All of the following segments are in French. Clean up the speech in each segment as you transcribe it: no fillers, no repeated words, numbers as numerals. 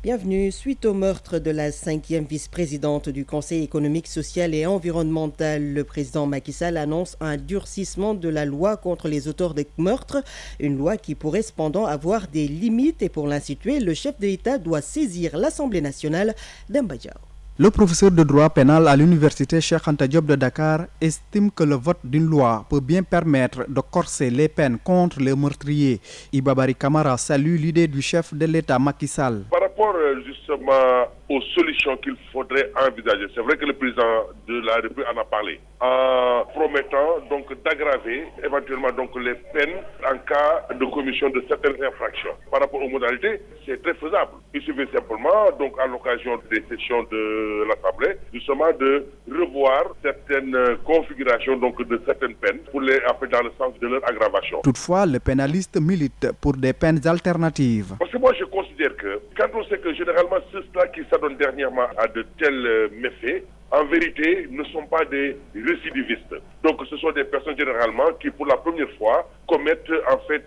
Bienvenue. Suite au meurtre de la 5e vice-présidente du Conseil économique, social et environnemental, le président Macky Sall annonce un durcissement de la loi contre les auteurs de meurtres, une loi qui pourrait cependant avoir des limites et pour l'instituer, le chef de l'État doit saisir l'Assemblée nationale d'Ambadja. Le professeur de droit pénal à l'université Cheikh Anta Diop de Dakar estime que le vote d'une loi peut bien permettre de corser les peines contre les meurtriers. Ibabari Kamara salue l'idée du chef de l'État Macky Sall. Par rapport justement aux solutions qu'il faudrait envisager, c'est vrai que le président de la République en a parlé, en promettant donc d'aggraver éventuellement donc les peines en cas de commission de certaines infractions. Par rapport aux modalités, c'est très faisable. Il suffit simplement donc à l'occasion des sessions de l'Assemblée justement de revoir certaines configurations donc de certaines peines pour les appeler dans le sens de leur aggravation. Toutefois, le pénaliste milite pour des peines alternatives. Parce que moi je considère que quand on sait que généralement ceux-là qui s'adonnent dernièrement à de tels méfaits, en vérité, ne sont pas des récidivistes. Donc ce sont des personnes généralement qui pour la première fois commettent en fait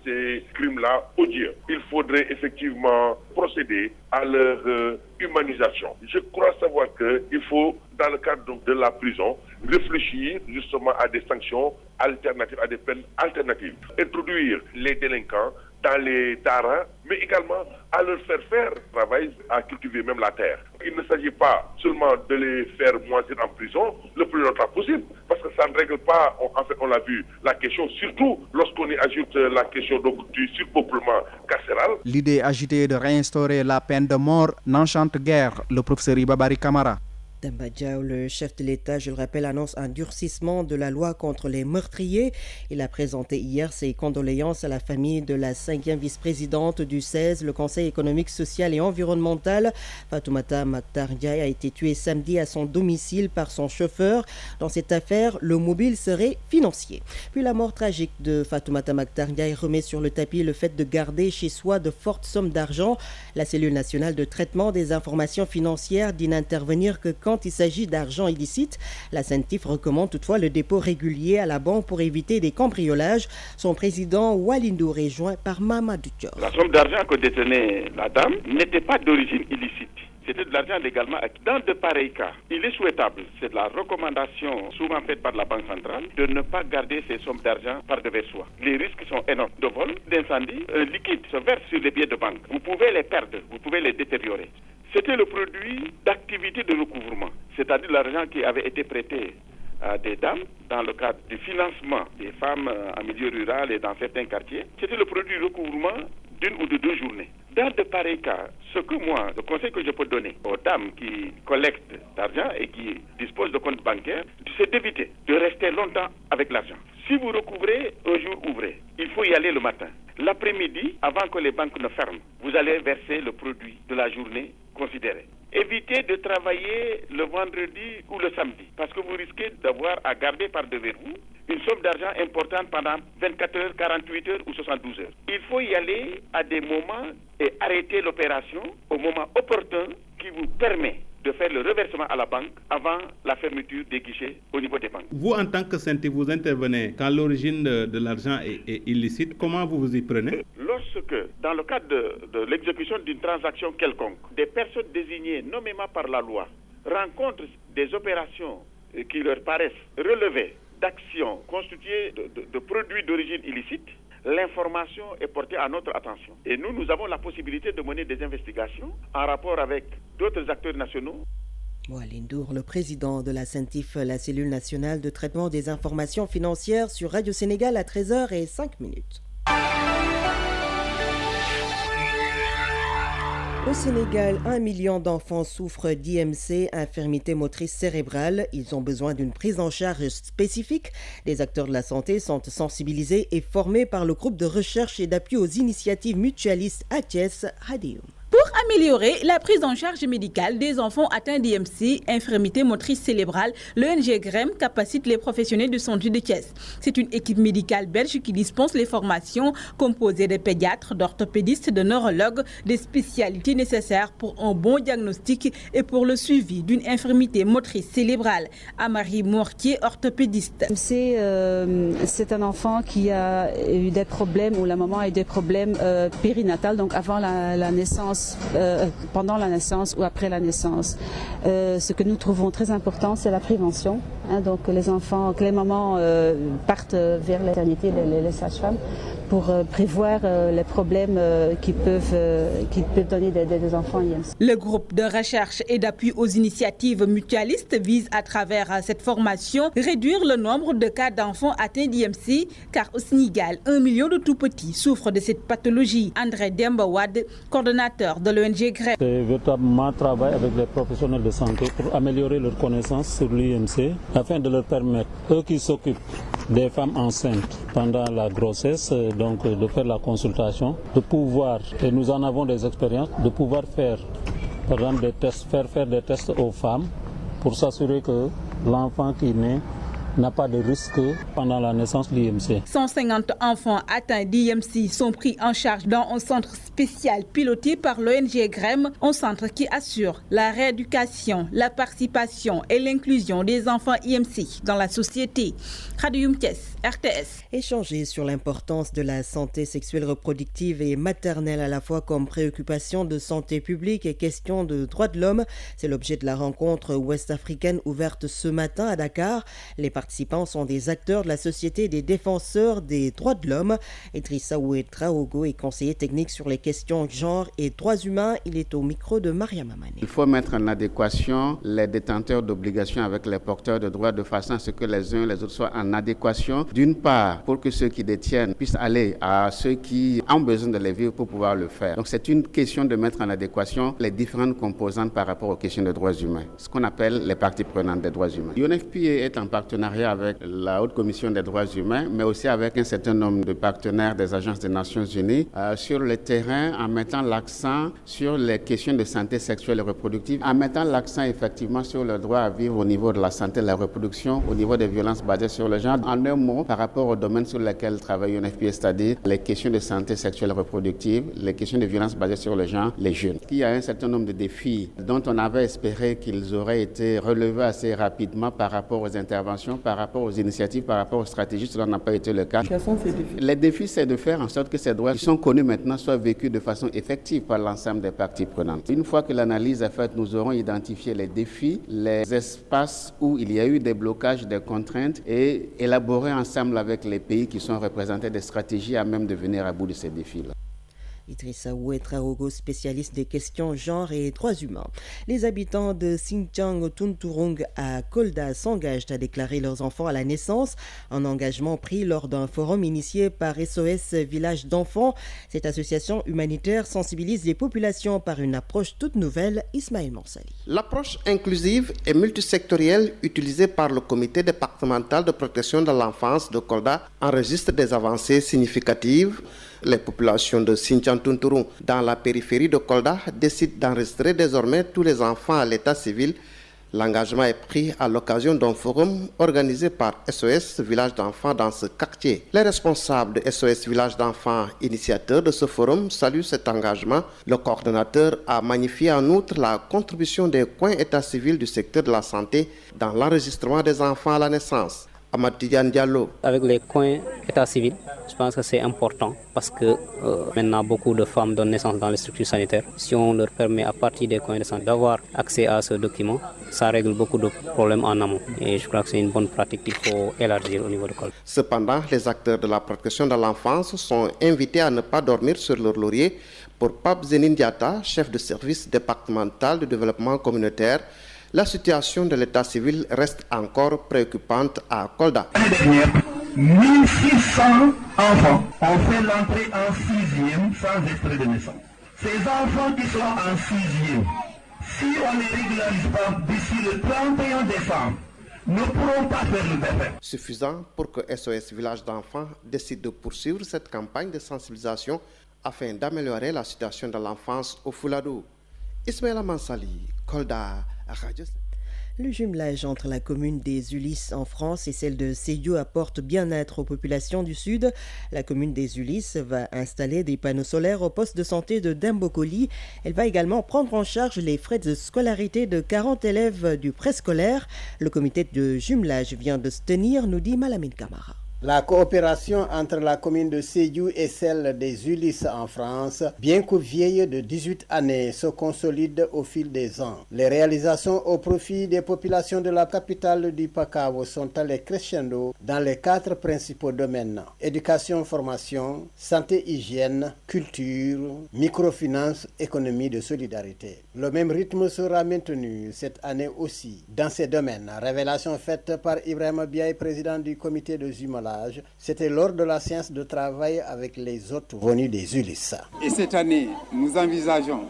ces crimes-là odieux. Il faudrait effectivement procéder à leur humanisation. Je crois savoir qu'il faut, dans le cadre donc, de la prison, réfléchir justement à des sanctions alternatives, à des peines alternatives. Introduire les délinquants dans les daras, mais également à leur faire travail, à cultiver même la terre. Il ne s'agit pas seulement de les faire moisir en prison le plus longtemps possible, parce que ça ne règle pas, en fait on l'a vu, la question, surtout lorsqu'on y ajoute la question donc, du surpeuplement carcéral. L'idée agitée de réinstaurer la peine de mort n'enchante guère le professeur Ibabari Kamara. D'Ambadja, le chef de l'État, je le rappelle, annonce un durcissement de la loi contre les meurtriers. Il a présenté hier ses condoléances à la famille de la 5e vice-présidente du 16, le Conseil économique, social et environnemental. Fatoumata Mactar Ndiaye a été tuée samedi à son domicile par son chauffeur. Dans cette affaire, le mobile serait financier. Puis la mort tragique de Fatoumata Mactar Ndiaye remet sur le tapis le fait de garder chez soi de fortes sommes d'argent. La cellule nationale de traitement des informations financières dit n'intervenir que quand il s'agit d'argent illicite. La CENTIF recommande toutefois le dépôt régulier à la banque pour éviter des cambriolages. Son président Walindour est joint par Mamadou Dior. La somme d'argent que détenait la dame n'était pas d'origine illicite. C'était de l'argent légalement acquis. Dans de pareils cas, il est souhaitable, c'est de la recommandation souvent faite par la Banque centrale, de ne pas garder ces sommes d'argent par devers soi. Les risques sont énormes. De vol, d'incendie, liquide se verse sur les billets de banque. Vous pouvez les perdre, vous pouvez les détériorer. C'était le produit d'activités de recouvrement, c'est-à-dire l'argent qui avait été prêté à des dames dans le cadre du financement des femmes en milieu rural et dans certains quartiers. C'était le produit de recouvrement d'une ou de 2 journées. Dans de pareils cas, ce que moi, le conseil que je peux donner aux dames qui collectent l'argent et qui disposent de comptes bancaires, c'est d'éviter de rester longtemps avec l'argent. Si vous recouvrez, un jour ouvrez. Il faut y aller le matin. L'après-midi, avant que les banques ne ferment, vous allez verser le produit de la journée considérée. Évitez de travailler le vendredi ou le samedi, parce que vous risquez d'avoir à garder par devers vous une somme d'argent importante pendant 24 heures, 48 heures ou 72 heures. Il faut y aller à des moments et arrêter l'opération au moment opportun qui vous permet de faire le reversement à la banque avant la fermeture des guichets au niveau des banques. Vous, en tant que CENTIF, vous intervenez quand l'origine de l'argent est illicite. Comment vous vous y prenez? Lorsque, dans le cadre de l'exécution d'une transaction quelconque, des personnes désignées nommément par la loi rencontrent des opérations qui leur paraissent relevées d'actions constituées de produits d'origine illicite, l'information est portée à notre attention. Et nous avons la possibilité de mener des investigations en rapport avec d'autres acteurs nationaux. Walindour, le président de la CENTIF, la cellule nationale de traitement des informations financières, sur Radio Sénégal à 13h05. Au Sénégal, 1 million d'enfants souffrent d'IMC, infirmité motrice cérébrale. Ils ont besoin d'une prise en charge spécifique. Les acteurs de la santé sont sensibilisés et formés par le groupe de recherche et d'appui aux initiatives mutualistes ATIES Radium. Pour améliorer la prise en charge médicale des enfants atteints d'IMC, infirmité motrice cérébrale, l'ONG GREM capacite les professionnels de santé de Thiès. C'est une équipe médicale belge qui dispense les formations composées de pédiatres, d'orthopédistes, de neurologues, des spécialités nécessaires pour un bon diagnostic et pour le suivi d'une infirmité motrice cérébrale. Amari Mortier, orthopédiste. C'est un enfant qui a eu des problèmes, ou la maman a eu des problèmes périnatales, donc avant la naissance pendant la naissance ou après la naissance. Ce que nous trouvons très important, c'est la prévention. Donc les enfants, que les mamans partent vers la maternité, les sages-femmes, pour prévoir les problèmes qui peuvent donner des enfants IMC. Le groupe de recherche et d'appui aux initiatives mutualistes vise à travers cette formation réduire le nombre de cas d'enfants atteints d'IMC, car au Sénégal, 1 million de tout-petits souffrent de cette pathologie. André Dembawad, coordonnateur de l'ONG GREM. C'est véritablement travail avec les professionnels de santé pour améliorer leur connaissance sur l'IMC afin de leur permettre, eux qui s'occupent des femmes enceintes pendant la grossesse, donc de faire la consultation, de pouvoir, et nous en avons des expériences, de pouvoir faire par exemple des tests, faire des tests aux femmes pour s'assurer que l'enfant qui naît n'a pas de risque pendant la naissance de l'IMC. 150 enfants atteints d'IMC sont pris en charge dans un centre spécial piloté par l'ONG GREM, un centre qui assure la rééducation, la participation et l'inclusion des enfants IMC dans la société. Radio Thiès, RTS. Échanger sur l'importance de la santé sexuelle reproductive et maternelle à la fois comme préoccupation de santé publique et question de droits de l'homme, c'est l'objet de la rencontre ouest-africaine ouverte ce matin à Dakar. Les participants sont des acteurs de la société des défenseurs des droits de l'homme. Idrissa Ouedraogo est conseiller technique sur les questions genre et droits humains. Il est au micro de Mariam Amane. Il faut mettre en adéquation les détenteurs d'obligations avec les porteurs de droits de façon à ce que les uns et les autres soient en adéquation. D'une part, pour que ceux qui détiennent puissent aller à ceux qui ont besoin de les vivre pour pouvoir le faire. Donc c'est une question de mettre en adéquation les différentes composantes par rapport aux questions de droits humains, ce qu'on appelle les parties prenantes des droits humains. UNFPA est en partenariat avec la Haute Commission des droits humains, mais aussi avec un certain nombre de partenaires des agences des Nations Unies sur le terrain en mettant l'accent sur les questions de santé sexuelle et reproductive, en mettant l'accent effectivement sur le droit à vivre au niveau de la santé et de la reproduction, au niveau des violences basées sur le genre. En un mot, par rapport aux domaines sur lesquels travaille UNFPA, c'est-à-dire les questions de santé sexuelle et reproductive, les questions de violences basées sur le genre, les jeunes. Il y a un certain nombre de défis dont on avait espéré qu'ils auraient été relevés assez rapidement par rapport aux interventions, par rapport aux initiatives, par rapport aux stratégies. Cela n'a pas été le cas. Quels sont ces défis ? Les défis, c'est de faire en sorte que ces droits qui sont connus maintenant soient vécus de façon effective par l'ensemble des parties prenantes. Une fois que l'analyse est faite, nous aurons identifié les défis, les espaces où il y a eu des blocages, des contraintes et élaborer ensemble avec les pays qui sont représentés des stratégies à même de venir à bout de ces défis-là. Idrissa Ouedraogo, spécialiste des questions genre et droits humains. Les habitants de Sinthiang Tunturung à Kolda s'engagent à déclarer leurs enfants à la naissance, un engagement pris lors d'un forum initié par SOS Village d'enfants. Cette association humanitaire sensibilise les populations par une approche toute nouvelle. Ismaël Mansali. L'approche inclusive et multisectorielle utilisée par le comité départemental de protection de l'enfance de Kolda enregistre des avancées significatives. Les populations de Sinthiang Tunturung dans la périphérie de Kolda décident d'enregistrer désormais tous les enfants à l'état civil. L'engagement est pris à l'occasion d'un forum organisé par SOS Village d'enfants dans ce quartier. Les responsables de SOS Village d'enfants, initiateurs de ce forum, saluent cet engagement. Le coordonnateur a magnifié en outre la contribution des coins état civil du secteur de la santé dans l'enregistrement des enfants à la naissance. Ahmad Tidiane Diallo. Avec les coins état civil, je pense que c'est important parce que maintenant beaucoup de femmes donnent naissance dans les structures sanitaires. Si on leur permet à partir des coins de santé d'avoir accès à ce document, ça règle beaucoup de problèmes en amont. Et je crois que c'est une bonne pratique qu'il faut élargir au niveau de Kolda. Cependant, les acteurs de la protection de l'enfance sont invités à ne pas dormir sur leur laurier. Pour Pape Zénine Diatta, chef de service départemental de développement communautaire, la situation de l'état civil reste encore préoccupante à Kolda. L'année dernière, 1600 enfants ont fait l'entrée en 6e sans extrait de naissance. Ces enfants qui sont en 6e, si on ne les régularise pas d'ici le 31 décembre, ne pourront pas faire le bébé. Suffisant pour que SOS Village d'enfants décide de poursuivre cette campagne de sensibilisation afin d'améliorer la situation de l'enfance au Fouladou. Ismaël Mansali, Kolda, Radio. Le jumelage entre la commune des Ulysses en France et celle de Sédhiou apporte bien-être aux populations du Sud. La commune des Ulysses va installer des panneaux solaires au poste de santé de Dembokoli. Elle va également prendre en charge les frais de scolarité de 40 élèves du préscolaire. Le comité de jumelage vient de se tenir, nous dit Malamine Camara. La coopération entre la commune de Sédhiou et celle des Ulysses en France, bien que vieille de 18 années, se consolide au fil des ans. Les réalisations au profit des populations de la capitale du Pakao sont allées crescendo dans les 4 principaux domaines: éducation, formation, santé, hygiène, culture, microfinance, économie de solidarité. Le même rythme sera maintenu cette année aussi dans ces domaines. Révélation faite par Ibrahima Biaye, président du comité de jumelage. C'était lors de la séance de travail avec les hôtes venus des Ulysses. Et cette année, nous envisageons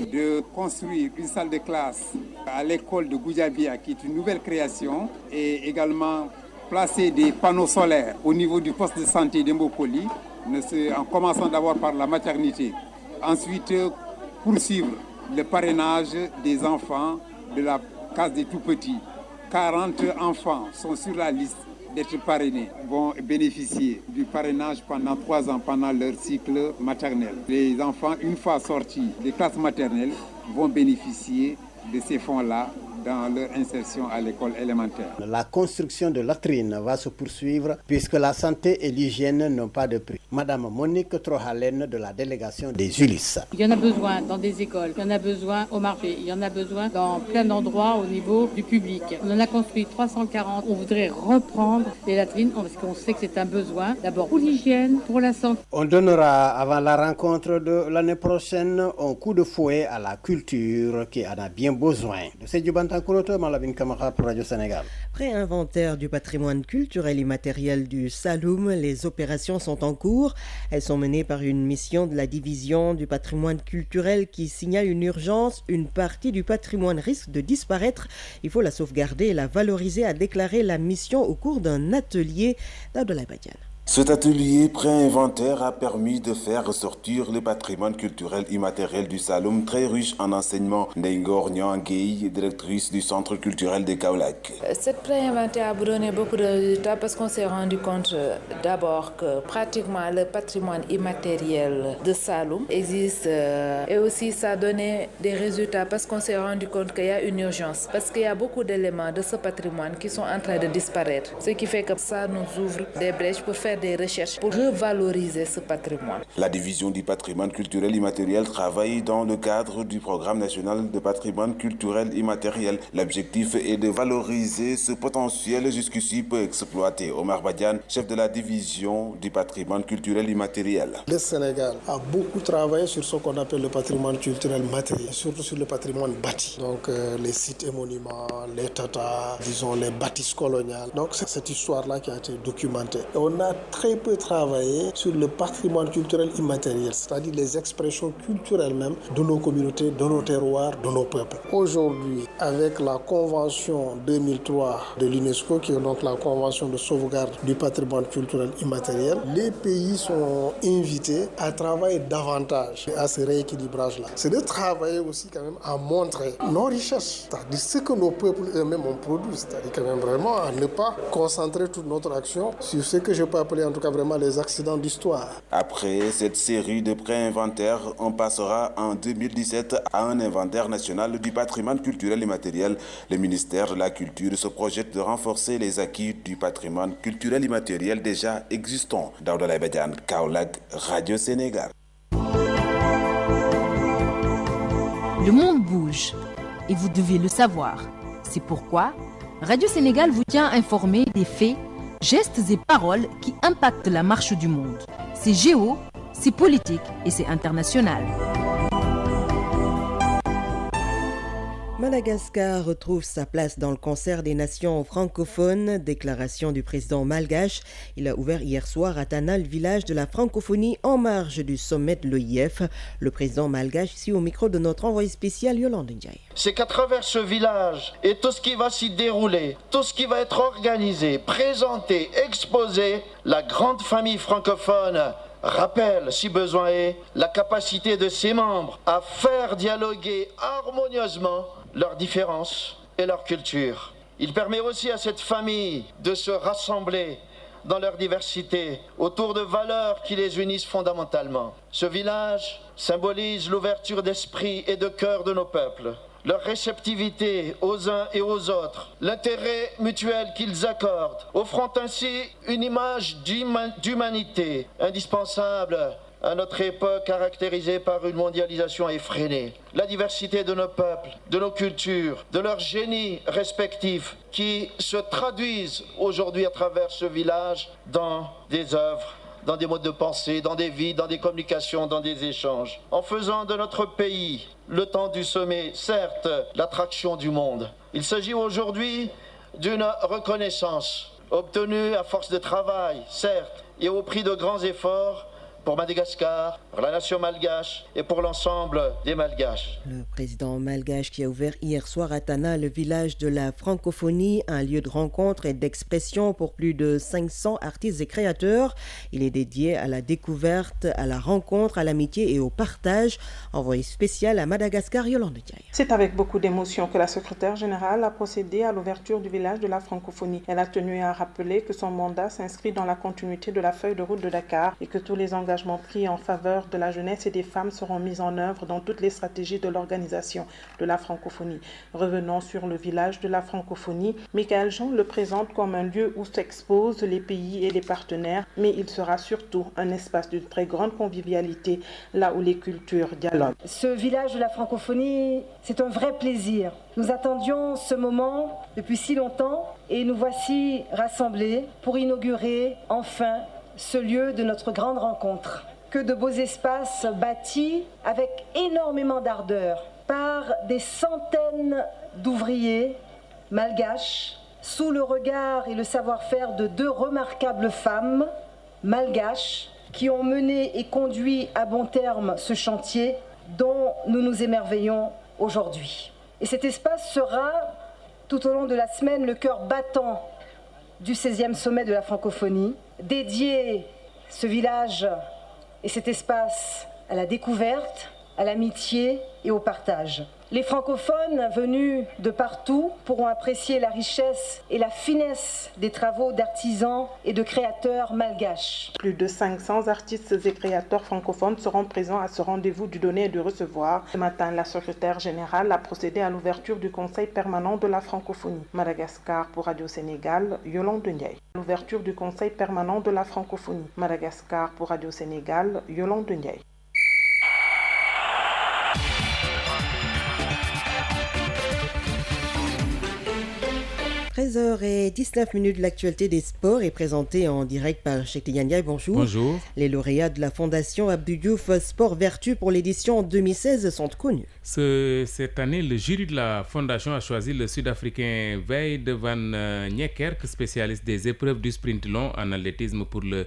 de construire une salle de classe à l'école de Goudiabia, qui est une nouvelle création, et également placer des panneaux solaires au niveau du poste de santé d'Embopoli, en commençant d'abord par la maternité. Ensuite, poursuivre le parrainage des enfants de la case des tout-petits. 40 enfants sont sur la liste d'être parrainés, vont bénéficier du parrainage pendant 3 ans, pendant leur cycle maternel. Les enfants, une fois sortis des classes maternelles, vont bénéficier de ces fonds-là dans leur insertion à l'école élémentaire. La construction de latrines va se poursuivre puisque la santé et l'hygiène n'ont pas de prix. Madame Monique Trohalen de la délégation des Ulysses. Il y en a besoin dans des écoles, il y en a besoin au marché, il y en a besoin dans plein d'endroits au niveau du public. On en a construit 340. On voudrait reprendre les latrines parce qu'on sait que c'est un besoin, d'abord pour l'hygiène, pour la santé. On donnera avant la rencontre de l'année prochaine un coup de fouet à la culture qui en a bien besoin. Pré-inventaire du patrimoine culturel immatériel du Saloum, les opérations sont en cours. Elles sont menées par une mission de la division du patrimoine culturel qui signale une urgence. Une partie du patrimoine risque de disparaître. Il faut la sauvegarder et la valoriser, a déclaré la mission au cours d'un atelier d'Abdoulaye Badiane. Cet atelier pré-inventaire a permis de faire ressortir le patrimoine culturel immatériel du Saloum, très riche en enseignements. Ndengor Nyangei, directrice du Centre culturel de Kaolack. Cette pré-inventaire a donné beaucoup de résultats parce qu'on s'est rendu compte d'abord que pratiquement le patrimoine immatériel de Saloum existe et aussi ça a donné des résultats parce qu'on s'est rendu compte qu'il y a une urgence, parce qu'il y a beaucoup d'éléments de ce patrimoine qui sont en train de disparaître. Ce qui fait que ça nous ouvre des brèches pour faire des recherches pour revaloriser ce patrimoine. La division du patrimoine culturel immatériel travaille dans le cadre du programme national de patrimoine culturel immatériel. L'objectif est de valoriser ce potentiel jusqu'ici peu exploité. Omar Badiane, chef de la division du patrimoine culturel immatériel. Le Sénégal a beaucoup travaillé sur ce qu'on appelle le patrimoine culturel matériel, surtout sur le patrimoine bâti. Donc les sites et monuments, les tatas, disons les bâtisses coloniales. Donc c'est cette histoire-là qui a été documentée. Et on a très peu travaillé sur le patrimoine culturel immatériel, c'est-à-dire les expressions culturelles même de nos communautés, de nos terroirs, de nos peuples. Aujourd'hui, avec la Convention 2003 de l'UNESCO, qui est donc la Convention de sauvegarde du patrimoine culturel immatériel, les pays sont invités à travailler davantage à ce rééquilibrage-là. C'est de travailler aussi quand même à montrer nos richesses, c'est-à-dire ce que nos peuples eux-mêmes ont produit, c'est-à-dire quand même vraiment à ne pas concentrer toute notre action sur ce que je peux appeler en tout cas vraiment les accidents d'histoire. Après cette série de pré-inventaires, on passera en 2017 à un inventaire national du patrimoine culturel immatériel. Le ministère de la Culture se projette de renforcer les acquis du patrimoine culturel immatériel déjà existant. Daouda Badiane, Kaolack, Radio Sénégal. Le monde bouge et vous devez le savoir. C'est pourquoi Radio Sénégal vous tient informé des faits, gestes et paroles qui impactent la marche du monde. C'est géo, c'est politique et c'est international. Madagascar retrouve sa place dans le concert des nations francophones. Déclaration du président malgache. Il a ouvert hier soir à Tana, le village de la francophonie en marge du sommet de l'OIF. Le président malgache ici au micro de notre envoyé spécial Yolande Ndiaye. C'est qu'à travers ce village et tout ce qui va s'y dérouler, tout ce qui va être organisé, présenté, exposé, la grande famille francophone rappelle, si besoin est, la capacité de ses membres à faire dialoguer harmonieusement leurs différences et leur culture. Il permet aussi à cette famille de se rassembler dans leur diversité autour de valeurs qui les unissent fondamentalement. Ce village symbolise l'ouverture d'esprit et de cœur de nos peuples, leur réceptivité aux uns et aux autres, l'intérêt mutuel qu'ils accordent, offrant ainsi une image d'humanité indispensable à notre époque caractérisée par une mondialisation effrénée. La diversité de nos peuples, de nos cultures, de leurs génies respectifs qui se traduisent aujourd'hui à travers ce village dans des œuvres, dans des modes de pensée, dans des vies, dans des communications, dans des échanges. En faisant de notre pays, le temps du sommet, certes, l'attraction du monde. Il s'agit aujourd'hui d'une reconnaissance obtenue à force de travail, certes, et au prix de grands efforts, pour Madagascar, pour la nation malgache et pour l'ensemble des Malgaches. Le président malgache qui a ouvert hier soir à Tana, le village de la francophonie, un lieu de rencontre et d'expression pour plus de 500 artistes et créateurs. Il est dédié à la découverte, à la rencontre, à l'amitié et au partage. Envoyé spécial à Madagascar, Yolande Diaye. C'est avec beaucoup d'émotion que la secrétaire générale a procédé à l'ouverture du village de la francophonie. Elle a tenu à rappeler que son mandat s'inscrit dans la continuité de la feuille de route de Dakar et que tous les engagements pris en faveur de la jeunesse et des femmes seront mis en œuvre dans toutes les stratégies de l'organisation de la francophonie. Revenons sur le village de la francophonie. Michael Jean le présente comme un lieu où s'exposent les pays et les partenaires, mais il sera surtout un espace d'une très grande convivialité, là où les cultures dialoguent. Ce village de la francophonie, c'est un vrai plaisir. Nous attendions ce moment depuis si longtemps et nous voici rassemblés pour inaugurer enfin ce lieu de notre grande rencontre. Que de beaux espaces bâtis avec énormément d'ardeur par des centaines d'ouvriers malgaches sous le regard et le savoir-faire de deux remarquables femmes malgaches qui ont mené et conduit à bon terme ce chantier dont nous nous émerveillons aujourd'hui. Et cet espace sera tout au long de la semaine le cœur battant du 16e sommet de la francophonie, dédié ce village et cet espace à la découverte, à l'amitié et au partage. Les francophones venus de partout pourront apprécier la richesse et la finesse des travaux d'artisans et de créateurs malgaches. Plus de 500 artistes et créateurs francophones seront présents à ce rendez-vous du donner et du recevoir. Ce matin, la secrétaire générale a procédé à l'ouverture du Conseil permanent de la francophonie. Madagascar pour Radio Sénégal, Yolande Ndiaye. L'ouverture du Conseil permanent de la francophonie. Madagascar pour Radio Sénégal, Yolande Ndiaye. 13h19, l'actualité des sports est présentée en direct par Cheikh Tidiane Ndiaye. Bonjour. Bonjour. Les lauréats de la Fondation Abdou Diouf Sport Vertu pour l'édition 2016 sont connus. Cette année, le jury de la Fondation a choisi le Sud-Africain Veid van Niekerk, spécialiste des épreuves du sprint long en athlétisme pour le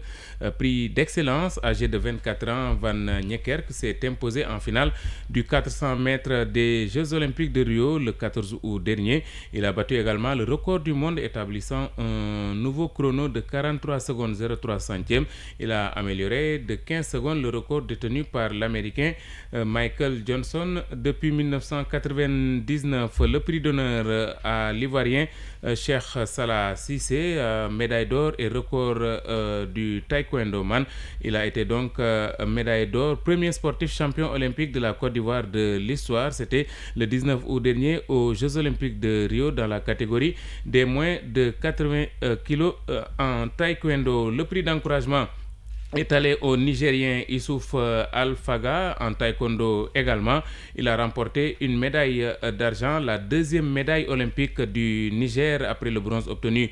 prix d'excellence. Âgé de 24 ans, Van Niekerk s'est imposé en finale du 400 mètres des Jeux Olympiques de Rio le 14 août dernier. Il a battu également le record du monde établissant un nouveau chrono de 43 secondes 03 centièmes. Il a amélioré de 15 secondes le record détenu par l'Américain Michael Johnson depuis 1999. Le prix d'honneur à l'Ivoirien Cheikh Salah Cissé, médaille d'or et record du taekwondo man. Il a été donc médaille d'or, premier sportif champion olympique de la Côte d'Ivoire de l'histoire. C'était le 19 août dernier aux Jeux Olympiques de Rio dans la catégorie des moins de 80 kilos en taekwondo. Le prix d'encouragement est allé au Nigérien Issouf Al-Faga en taekwondo également. Il a remporté une médaille d'argent, la deuxième médaille olympique du Niger après le bronze obtenu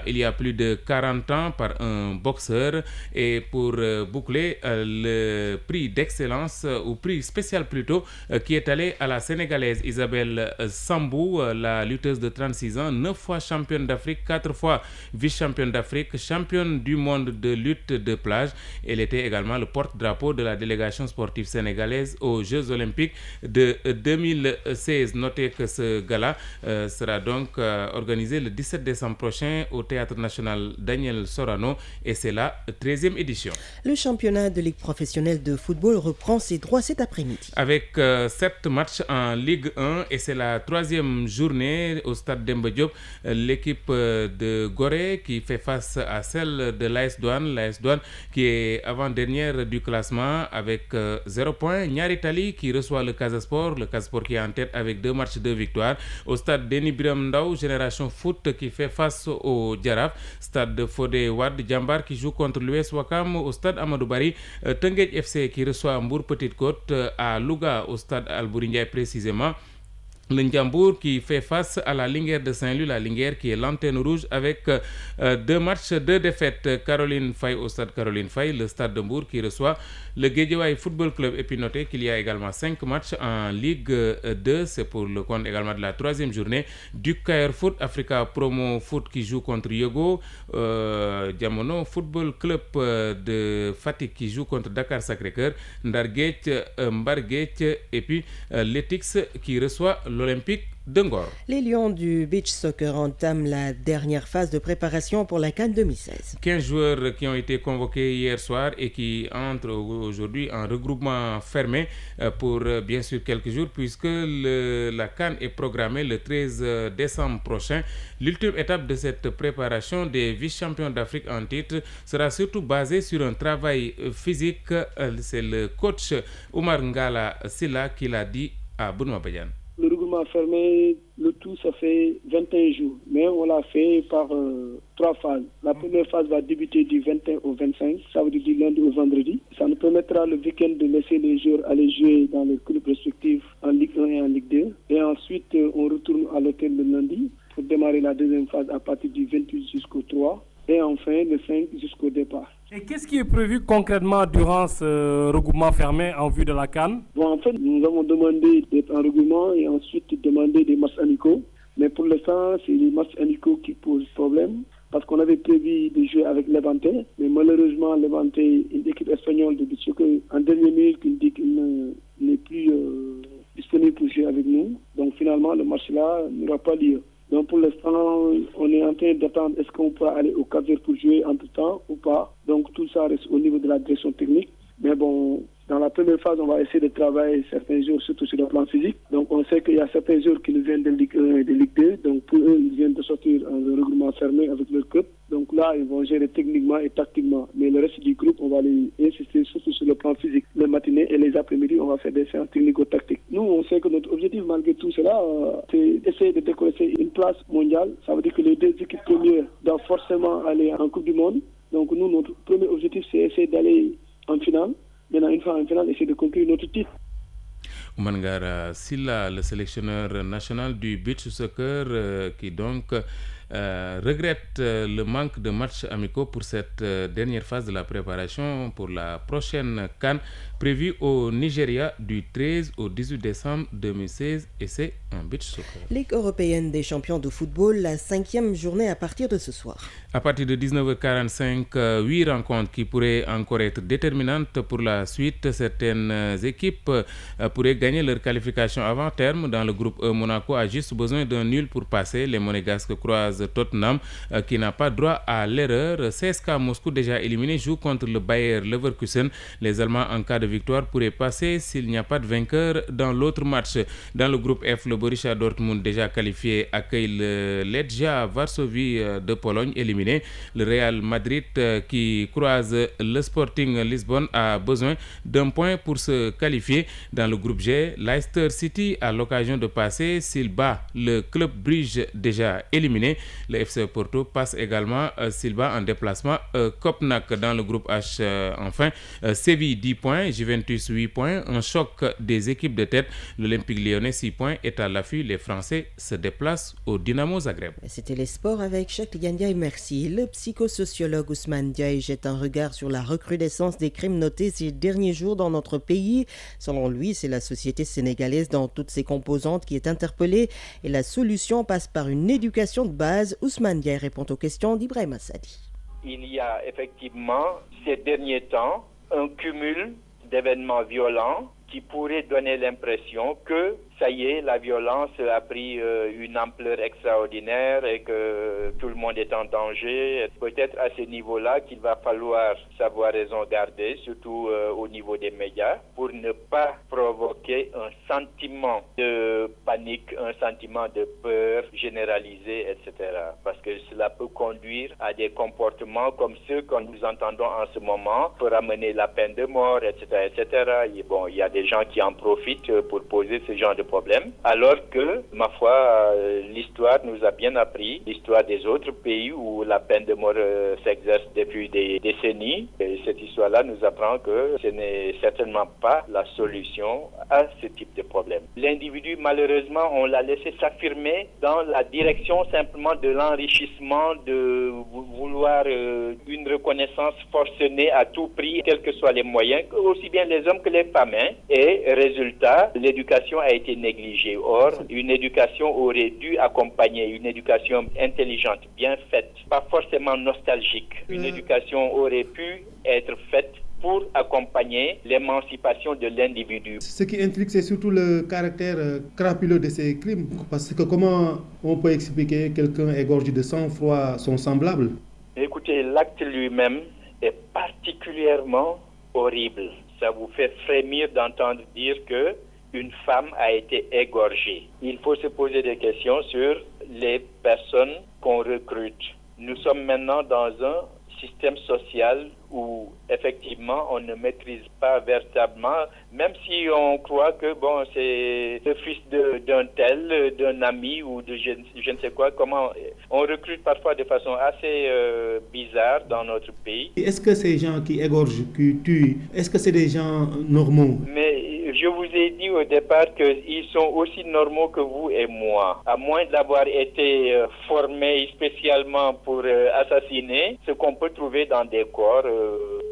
il y a plus de 40 ans par un boxeur. Et pour boucler, le prix d'excellence ou prix spécial plutôt qui est allé à la Sénégalaise Isabelle Sambou, la lutteuse de 36 ans, 9 fois championne d'Afrique, 4 fois vice-championne d'Afrique, championne du monde de lutte de plage. Elle était également le porte-drapeau de la délégation sportive sénégalaise aux Jeux Olympiques de 2016. Notez que ce gala sera donc organisé le 17 décembre prochain au Théâtre National Daniel Sorano et c'est la 13e édition. Le championnat de Ligue professionnelle de football reprend ses droits cet après-midi. Avec 7 matchs en Ligue 1 et c'est la 3e journée au stade Demba Diop. L'équipe de Gorée qui fait face à celle de l'AS Douane qui qui est avant-dernière du classement avec 0 points. Niary Tally qui reçoit le Casa Sport qui est en tête avec 2 matchs, 2 victoires. Au stade Denis Biram Ndao, Génération Foot qui fait face au Jaraaf. Stade Fodé Wade, Jambar qui joue contre l'US Ouakam. Au stade Amadou Barry, Teungueth FC qui reçoit Mbour Petite Côte. À Louga, au stade Albouri Ndiaye précisément, le Ndiambour qui fait face à la Linguère de Saint-Louis, la Linguère qui est l'antenne rouge avec 2 matchs, 2 défaites. Caroline Faye au stade Caroline Faye, le stade de Mbour qui reçoit le Guédiawaye Football Club. Et puis notez qu'il y a également 5 matchs en Ligue 2, c'est pour le compte également de la 3e journée. Duc Caire Foot, Africa Promo Foot qui joue contre Yogo, Diamono Football Club de Fatick qui joue contre Dakar Sacré-Cœur, Ndar Guedj, Mbar Guedj et puis l'Etix qui reçoit l'Olympique de Ngor. Les Lions du beach soccer entament la dernière phase de préparation pour la CAN 2016. 15 joueurs qui ont été convoqués hier soir et qui entrent aujourd'hui en regroupement fermé pour bien sûr quelques jours puisque la CAN est programmée le 13 décembre prochain. L'ultime étape de cette préparation des vice-champions d'Afrique en titre sera surtout basée sur un travail physique. C'est le coach Oumar Ngala Silla qui l'a dit à Benoît Badiane. Le regroupement fermé, le tout, ça fait 21 jours. Mais on l'a fait par 3 phases. La première phase va débuter du 21 au 25, ça veut dire du lundi au vendredi. Ça nous permettra le week-end de laisser les joueurs aller jouer dans les clubs respectifs en Ligue 1 et en Ligue 2. Et ensuite, on retourne à l'hôtel le lundi pour démarrer la deuxième phase à partir du 28 jusqu'au 3. Et enfin, le 5 jusqu'au départ. Et qu'est-ce qui est prévu concrètement durant ce regroupement fermé en vue de la CAN? En fait, nous avons demandé d'être en regroupement et ensuite demandé des matchs amicaux. Mais pour l'instant, c'est les matchs amicaux qui posent problème parce qu'on avait prévu de jouer avec Levante. Mais malheureusement, Levante, une équipe espagnole de beach soccer, en dernière minute, qui dit qu'il n'est plus disponible pour jouer avec nous. Donc finalement, le match-là n'aura pas lieu. Donc pour l'instant, on est en train d'attendre est-ce qu'on pourra aller au Cap-Vert pour jouer entre-temps ou pas. Donc tout ça reste au niveau de la direction technique. Mais bon, dans la première phase, on va essayer de travailler certains jours, surtout sur le plan physique. Donc on sait qu'il y a certains jours qui nous viennent de Ligue 1 et de Ligue 2. Donc pour eux, ils viennent de sortir en regroupement fermé avec leur club. Donc là, ils vont gérer techniquement et tactiquement. Mais le reste du groupe, on va aller insister surtout sur le plan physique. Les matinées et les après-midi, on va faire des séances technico-tactiques. Nous, on sait que notre objectif, malgré tout cela, c'est d'essayer de décrocher une place mondiale. Ça veut dire que les 2 équipes premières doivent forcément aller en Coupe du Monde. Donc nous, notre premier objectif, c'est essayer d'aller en finale. Maintenant, une fois en finale, essayer de conquérir notre titre. Oumar Ngala Silla, le sélectionneur national du beach soccer, qui donc regrette le manque de matchs amicaux pour cette dernière phase de la préparation pour la prochaine CAN prévue au Nigeria du 13 au 18 décembre 2016 et c'est un beach soccer. Ligue européenne des champions de football, la 5e journée à partir de ce soir. À partir de 19h45, 8 rencontres qui pourraient encore être déterminantes pour la suite. Certaines équipes pourraient gagner leur qualification avant terme. Dans le groupe E, Monaco a juste besoin d'un nul pour passer. Les Monégasques croisent Tottenham qui n'a pas droit à l'erreur. CSKA Moscou déjà éliminé joue contre le Bayer Leverkusen. Les Allemands en cas de victoire pourraient passer s'il n'y a pas de vainqueur dans l'autre match. Dans le groupe F, le Borussia Dortmund déjà qualifié accueille le Legia Varsovie de Pologne éliminé. Le Real Madrid qui croise le Sporting Lisbonne a besoin d'un point pour se qualifier. Dans le groupe G, Leicester City a l'occasion de passer s'il bat le Club Brugge déjà éliminé. Le FC Porto passe également s'il bat en déplacement Kopenhague. Dans le groupe H, enfin, Séville 10 points, Juventus 8 points. Un choc des équipes de tête. L'Olympique Lyonnais 6 points est à l'affût. Les Français se déplacent au Dynamo Zagreb. C'était les sports avec Cheikh Ndiaye, merci. Le psychosociologue Ousmane Ndiaye jette un regard sur la recrudescence des crimes notés ces derniers jours dans notre pays. Selon lui, c'est la société sénégalaise dans toutes ses composantes qui est interpellée et la solution passe par une éducation de base. Ousmane Ndiaye répond aux questions d'Ibrahim Assadi. Il y a effectivement ces derniers temps un cumul d'événements violents qui pourrait donner l'impression que ça y est, la violence a pris une ampleur extraordinaire et que tout le monde est en danger. Peut-être à ce niveau-là qu'il va falloir savoir raison garder, surtout au niveau des médias, pour ne pas provoquer un sentiment de panique, un sentiment de peur généralisé, etc. Parce que cela peut conduire à des comportements comme ceux que nous entendons en ce moment, pour amener la peine de mort, etc., etc. Et bon, il y a des gens qui en profitent pour poser ce genre de problème, alors que, ma foi, l'histoire nous a bien appris, l'histoire des autres pays où la peine de mort s'exerce depuis des décennies. Et cette histoire-là nous apprend que ce n'est certainement pas la solution à ce type de problème. L'individu, malheureusement, on l'a laissé s'affirmer dans la direction simplement de l'enrichissement, de vouloir une reconnaissance forcenée à tout prix, quels que soient les moyens, aussi bien les hommes que les femmes. Et résultat, l'éducation a été négligée. Or, une éducation aurait dû accompagner, une éducation intelligente, bien faite, pas forcément nostalgique. Une éducation aurait pu être faite pour accompagner l'émancipation de l'individu. Ce qui intrigue, c'est surtout le caractère crapuleux de ces crimes. Parce que comment on peut expliquer quelqu'un égorgé de sang-froid son semblable? Écoutez, l'acte lui-même est particulièrement horrible. Ça vous fait frémir d'entendre dire que une femme a été égorgée. Il faut se poser des questions sur les personnes qu'on recrute. Nous sommes maintenant dans un système social où effectivement on ne maîtrise pas véritablement, même si on croit que bon c'est le fils d'un tel, d'un ami ou de je ne sais quoi, comment on recrute parfois de façon assez bizarre dans notre pays. Est-ce que ces gens qui égorgent, qui tuent, est-ce que c'est des gens normaux? Mais je vous ai dit au départ qu'ils sont aussi normaux que vous et moi, à moins d'avoir été formés spécialement pour assassiner, ce qu'on peut trouver dans des corps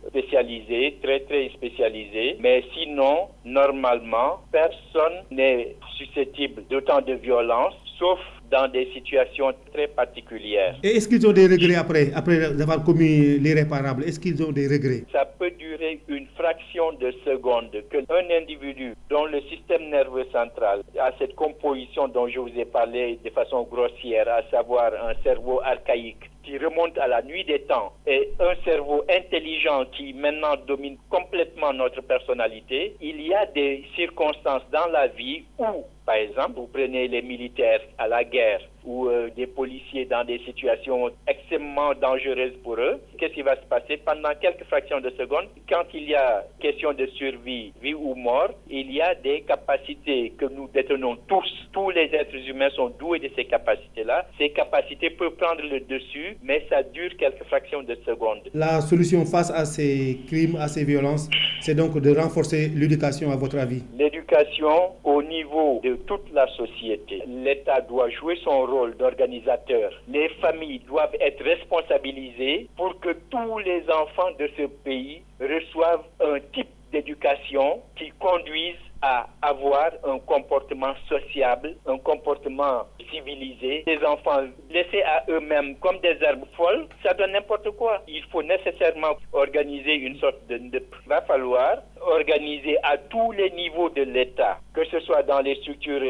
spécialisés, très très spécialisés, mais sinon, normalement, personne n'est susceptible d'autant de violence, sauf dans des situations très particulières. Et est-ce qu'ils ont des regrets après avoir commis l'irréparable? Est-ce qu'ils ont des regrets? Ça peut durer une fraction de seconde qu'un individu dont le système nerveux central a cette composition dont je vous ai parlé de façon grossière, à savoir un cerveau archaïque qui remonte à la nuit des temps et un cerveau intelligent qui maintenant domine complètement notre personnalité, il y a des circonstances dans la vie où, par exemple, vous prenez les militaires à la guerre ou des policiers dans des situations extrêmement dangereuses pour eux, qu'est-ce qui va se passer pendant quelques fractions de secondes? Quand il y a question de survie, vie ou mort, il y a des capacités que nous détenons tous. Tous les êtres humains sont doués de ces capacités-là. Ces capacités peuvent prendre le dessus, mais ça dure quelques fractions de secondes. La solution face à ces crimes, à ces violences, c'est donc de renforcer l'éducation, à votre avis? L'éducation au niveau de toute la société. L'État doit jouer son rôle d'organisateur. Les familles doivent être responsabilisées pour que tous les enfants de ce pays reçoivent un type d'éducation qui conduise à avoir un comportement sociable, un comportement civilisé. Les enfants laissés à eux-mêmes comme des herbes folles, ça donne n'importe quoi. Il faut nécessairement organiser une sorte de va falloir organiser à tous les niveaux de l'État, que ce soit dans les structures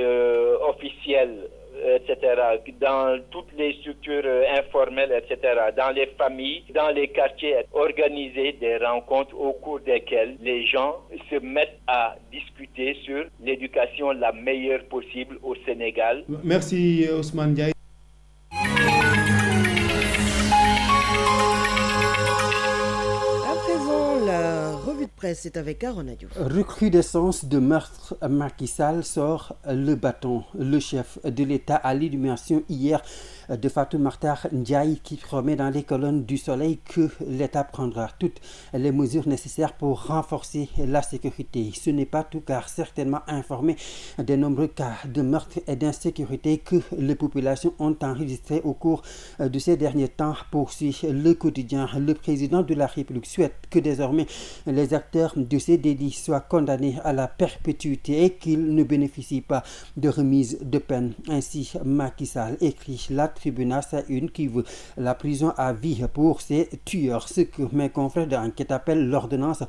officielles, etc., dans toutes les structures informelles, etc., dans les familles, dans les quartiers, organiser des rencontres au cours desquelles les gens se mettent à discuter sur l'éducation la meilleure possible au Sénégal. Merci Ousmane Ndiaye. Presse, c'est avec Arona Diouf. Recrudescence de meurtre, Macky Sall sort le bâton. Le chef de l'État a l'illumination hier de Fatou Makhtar Ndiaye qui promet dans les colonnes du Soleil que l'État prendra toutes les mesures nécessaires pour renforcer la sécurité. Ce n'est pas tout car certainement informé des nombreux cas de meurtre et d'insécurité que les populations ont enregistrés au cours de ces derniers temps, poursuit le quotidien. Le président de la République souhaite que désormais les acteurs l'auteur de ces délits soit condamné à la perpétuité et qu'il ne bénéficie pas de remise de peine. Ainsi, Macky Sall écrit la Tribune à sa une qui veut la prison à vie pour ces tueurs. Ce que mes confrères d'enquête appellent l'ordonnance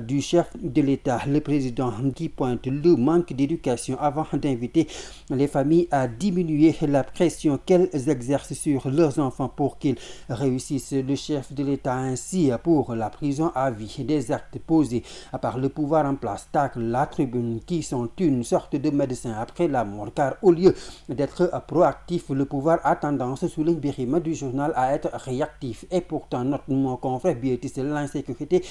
du chef de l'État, le président, qui pointe le manque d'éducation avant d'inviter les familles à diminuer la pression qu'elles exercent sur leurs enfants pour qu'ils réussissent. Le chef de l'État ainsi pour la prison à vie. Des actes posés par le pouvoir en place tacle la Tribune qui sont une sorte de médecin après la mort, car au lieu d'être proactif, le pouvoir a tendance, sous l'intérim du journal, à être réactif. Et pourtant, notre mon confrère Bietis, l'insécurité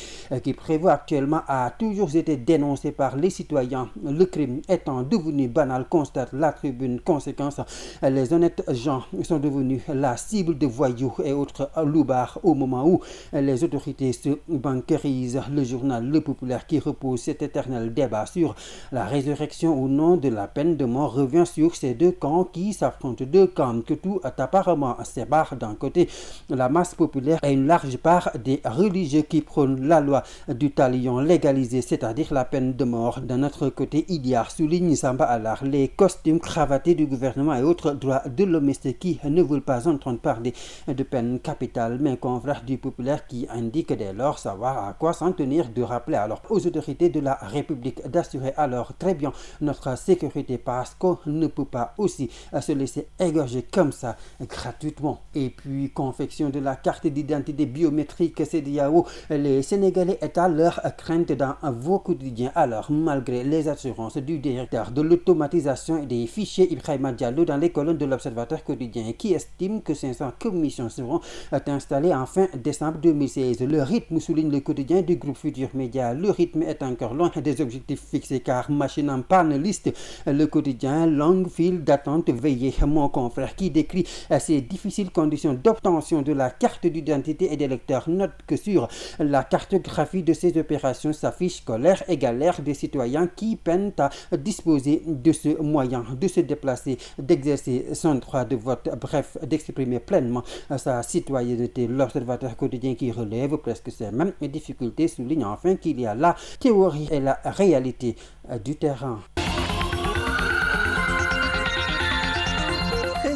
qui prévaut actuellement a toujours été dénoncée par les citoyens. Le crime étant devenu banal, constate la Tribune. Conséquence, les honnêtes gens sont devenus la cible de voyous et autres loupards au moment où les autorités se bancarisent. Le journal Le Populaire, qui repose cet éternel débat sur la résurrection ou non de la peine de mort, revient sur ces deux camps qui s'affrontent, deux camps que tout apparemment sépare. D'un côté, la masse populaire et une large part des religieux qui prônent la loi du talion légalisée, c'est-à-dire la peine de mort. D'un autre côté, il y a, souligne Samba Alar, les costumes cravatés du gouvernement et autres droits de l'homme qui ne veulent pas entendre parler de peine capitale. Mais confrères du Populaire qui indique dès lors savoir à quoi s'en tenir, de rappeler alors aux autorités de la République d'assurer alors très bien notre sécurité, parce qu'on ne peut pas aussi se laisser égorger comme ça gratuitement. Et puis, confection de la carte d'identité biométrique CEDEAO, les Sénégalais étalent leur crainte dans vos quotidiens. Alors, malgré les assurances du directeur de l'automatisation des fichiers Ibrahima Diallo dans les colonnes de l'Observateur quotidien, qui estime que 500 commissions seront installées en fin décembre 2016. Le rythme, souligne le quotidien du groupe Futur Média, le rythme est encore loin des objectifs fixés, car machine en panne liste le quotidien longue file d'attente veillée. Mon confrère qui décrit ces difficiles conditions d'obtention de la carte d'identité et d'électeur note que sur la cartographie de ces opérations s'affiche colère et galère des citoyens qui peinent à disposer de ce moyen de se déplacer, d'exercer son droit de vote, bref, d'exprimer pleinement sa citoyenneté. L'Observateur quotidien, qui relève presque ces mêmes difficultés, souligne enfin qu'il y a la théorie et la réalité du terrain.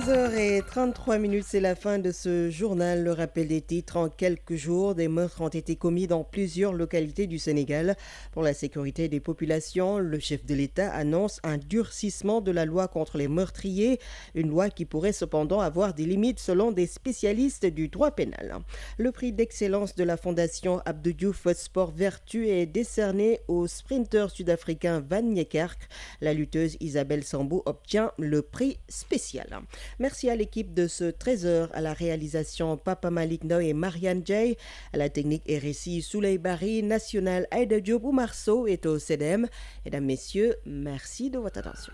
13h33, c'est la fin de ce journal. Le rappel des titres: en quelques jours, des meurtres ont été commis dans plusieurs localités du Sénégal. Pour la sécurité des populations, le chef de l'État annonce un durcissement de la loi contre les meurtriers, une loi qui pourrait cependant avoir des limites selon des spécialistes du droit pénal. Le prix d'excellence de la Fondation Abdou Diouf Sport Vertu est décerné au sprinter sud-africain Van Niekerk. La lutteuse Isabelle Sambou obtient le prix spécial. Merci à l'équipe de ce 13h, à la réalisation Papa Malik Noy et Marianne Jay, à la technique et récit Souley Bari, national Aïda Diop ou Marceau est au CDM. Mesdames, Messieurs, merci de votre attention.